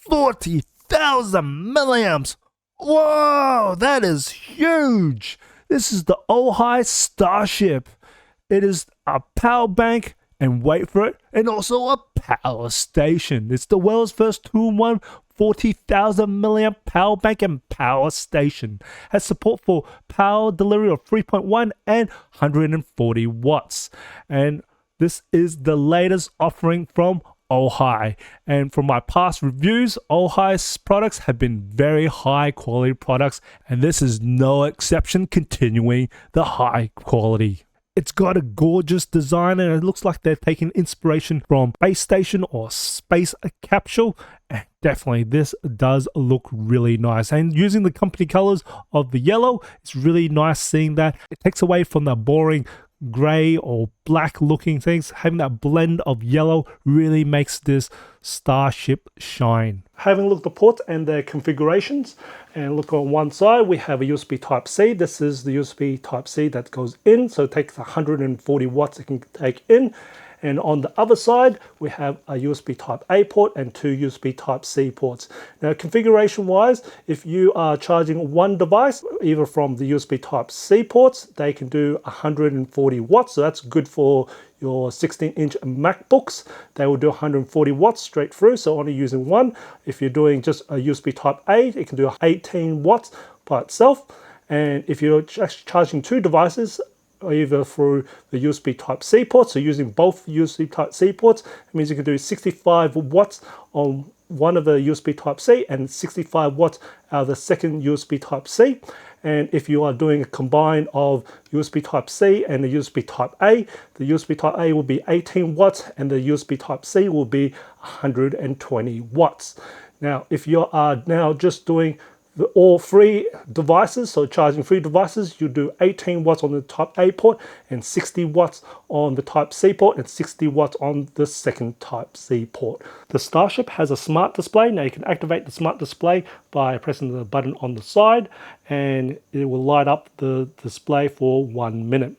40,000 milliamps. Whoa, that is huge. This is the AOHI Starship. It is a power bank, and wait for it, and also a power station. It's the world's first 2-in-1 40,000 milliamp power bank and power station. Has support for power delivery of 3.1 and 140 watts. And this is the latest offering from AOHI. And from my past reviews, AOHI's products have been very high quality products, and this is no exception, continuing the high quality. It's got a gorgeous design, and it looks like they're taking inspiration from space station or space capsule. And definitely this does look really nice, and using the company colors of the yellow, it's really nice seeing that. It takes away from the boring gray or black looking things. Having that blend of yellow really makes this Starship shine. Having a look at the ports and their configurations, and look on one side we have a USB Type-C. This is the USB Type-C that goes in, so it takes 140 watts it can take in. And on the other side, we have a USB Type-A port and 2 USB Type-C ports. Now, configuration-wise, if you are charging one device, either from the USB Type-C ports, they can do 140 watts. So that's good for your 16-inch MacBooks. They will do 140 watts straight through, so only using one. If you're doing just a USB Type-A, it can do 18 watts by itself. And if you're charging two devices, either through the USB Type-C ports, so using both USB Type-C ports, it means you can do 65 watts on one of the USB Type-C and 65 watts out of the second USB Type-C. And if you are doing a combine of USB Type-C and the USB Type-A, the USB Type-A will be 18 watts and the USB Type-C will be 120 watts. Now, if you are now just doing all three devices, so charging three devices, you do 18 watts on the Type-A port and 60 watts on the Type-C port and 60 watts on the second Type-C port. The Starship has a smart display. Now you can activate the smart display by pressing the button on the side, and it will light up the display for 1 minute.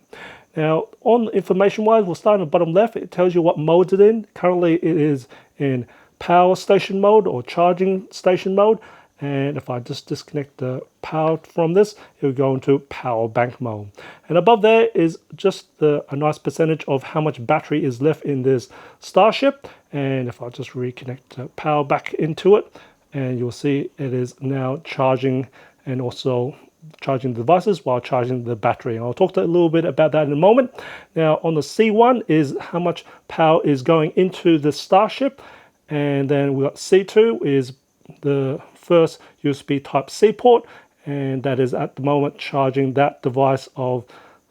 Now, on information wise, we'll start on the bottom left. It tells you what modes it's in. Currently it is in power station mode or charging station mode. And if I just disconnect the power from this, it will go into power bank mode. And above there is just a nice percentage of how much battery is left in this Starship. And if I just reconnect the power back into it, and you'll see it is now charging and also charging the devices while charging the battery. And I'll talk a little bit about that in a moment. Now on the C1 is how much power is going into the Starship. And then we've got C2 is the first USB Type-C port, and that is at the moment charging that device of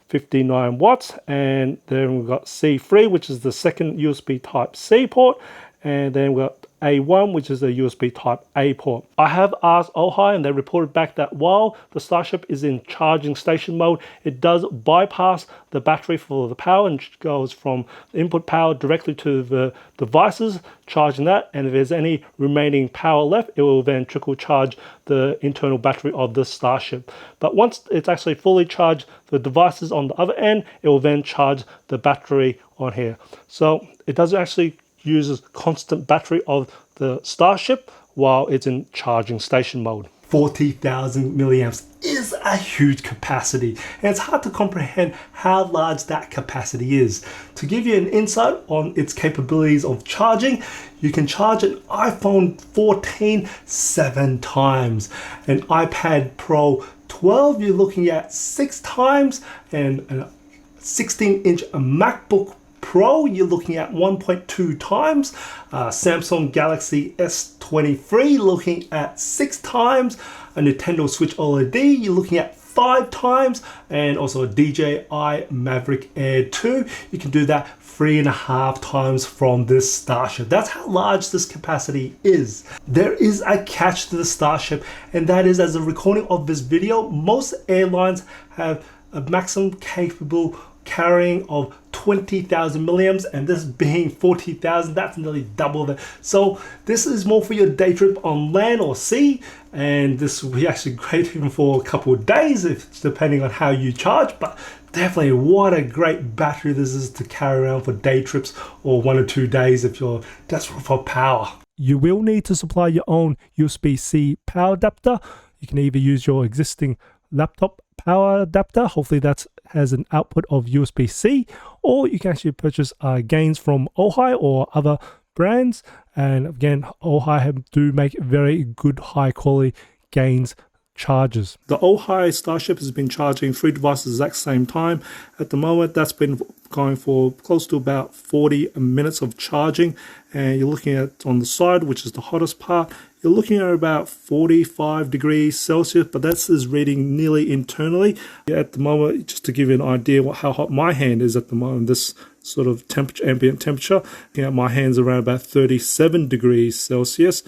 59 watts. And then we've got C3, which is the second USB Type-C port, and then we've got A1, which is a USB Type-A port. I have asked AOHI, and they reported back that while the Starship is in charging station mode, it does bypass the battery for the power and goes from the input power directly to the devices, charging that. And if there's any remaining power left, it will then trickle charge the internal battery of the Starship. But once it's actually fully charged the devices on the other end, it will then charge the battery on here. So it doesn't actually uses constant battery of the Starship while it's in charging station mode. 40,000 milliamps is a huge capacity, and it's hard to comprehend how large that capacity is. To give you an insight on its capabilities of charging, you can charge an iPhone 14 7 times, an iPad Pro 12 you're looking at 6 times, and a 16-inch MacBook Pro you're looking at 1.2 times, Samsung Galaxy S23 looking at 6 times, a Nintendo Switch OLED you're looking at 5 times, and also a DJI Maverick Air 2. You can do that 3.5 times from this Starship. That's how large this capacity is. There is a catch to the Starship, and that is, as a recording of this video, most airlines have a maximum capable carrying of 20,000 milliamps, and this being 40,000, that's nearly double that. So this is more for your day trip on land or sea, and this will be actually great even for a couple of days, if depending on how you charge. But definitely, what a great battery this is to carry around for day trips or 1 or 2 days if you're desperate for power. you will need to supply your own USB-C power adapter. You can either use your existing laptop power adapter, hopefully that has an output of USB-C, or you can actually purchase gains from AOHI or other brands. And again, AOHI do make very good high quality gains chargers. The AOHI Starship has been charging 3 devices at the exact same time. At the moment, that's been going for close to about 40 minutes of charging, and you're looking at on the side, which is the hottest part, you're looking at about 45 degrees Celsius, but that's is reading nearly internally. At the moment, just to give you an idea how hot my hand is at the moment, this sort of temperature, ambient temperature, my hand's around about 37 degrees Celsius,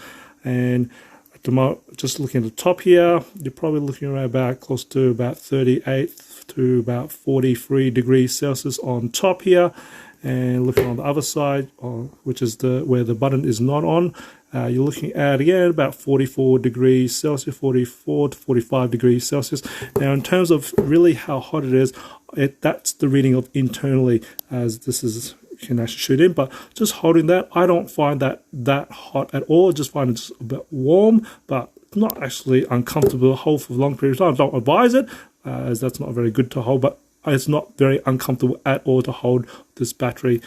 and just looking at the top here, you're probably looking around about close to about 38 to about 43 degrees Celsius on top here. And looking on the other side, which is where the button is not on, you're looking at again about 44 degrees Celsius, 44 to 45 degrees Celsius. Now, in terms of really how hot it is, that's the reading of internally, as this is, you can actually shoot in, but just holding that, I don't find that hot at all. I just find it just a bit warm, but not actually uncomfortable to hold for a long period of time. I don't advise it, as that's not very good to hold, but it's not very uncomfortable at all to hold this battery.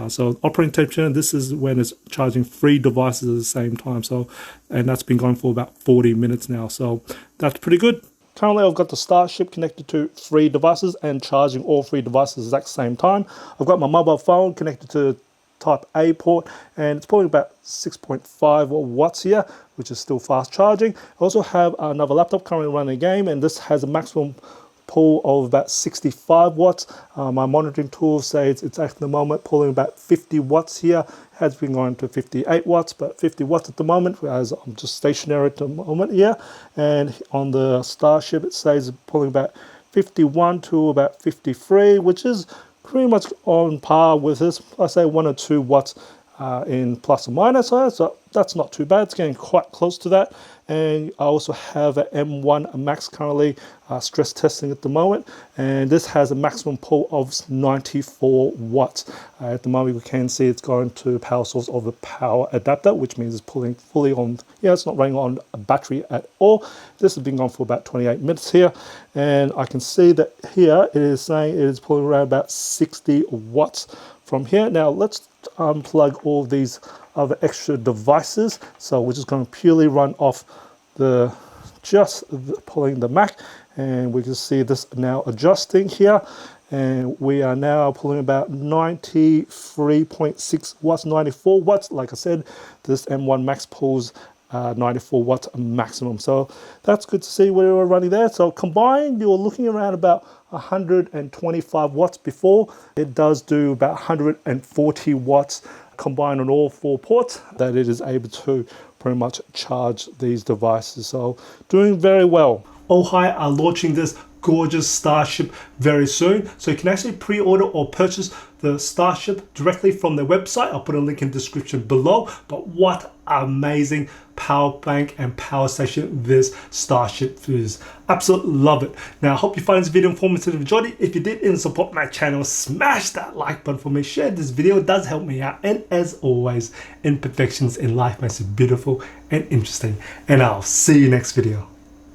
So operating temperature, this is when it's charging 3 devices at the same time. So, and that's been going for about 40 minutes now. So that's pretty good. Currently, I've got the Starship connected to 3 devices and charging all 3 devices at the exact same time. I've got my mobile phone connected to Type A port, and it's probably about 6.5 watts here, which is still fast charging. I also have another laptop currently running a game, and this has a maximum pull of about 65 watts. My monitoring tool says it's at the moment pulling about 50 watts here. It has been going to 58 watts, but 50 watts at the moment, as I'm just stationary at the moment here. And on the Starship, it says it's pulling about 51 to about 53, which is pretty much on par with this. I say 1 or 2 watts in plus or minus, so that's not too bad. It's getting quite close to that. And I also have an M1 Max currently stress testing at the moment, and this has a maximum pull of 94 watts. At the moment, we can see it's going to power source of the power adapter, which means it's pulling fully on, it's not running on a battery at all. This has been going for about 28 minutes here, and I can see that here it is saying it is pulling around about 60 watts from here. Now let's unplug all these other extra devices. So we're just going to purely run off pulling the Mac, and we can see this now adjusting here, and we are now pulling about 93.6 watts, 94 watts. Like I said, this M1 Max pulls 94 watts maximum, so that's good to see where we're running there. So combined, you're looking around about 125 watts before. It does do about 140 watts combined on all 4 ports that it is able to pretty much charge these devices. So doing very well. AOHI are launching this gorgeous Starship very soon, so you can actually pre-order or purchase the Starship directly from their website. I'll put a link in the description below. But what amazing power bank and power station this Starship is. Absolutely love it. Now, I hope you find this video informative and enjoyed it. If you did and support my channel, smash that like button for me. Share this video, it does help me out. And as always, imperfections in life makes it beautiful and interesting. And I'll see you next video.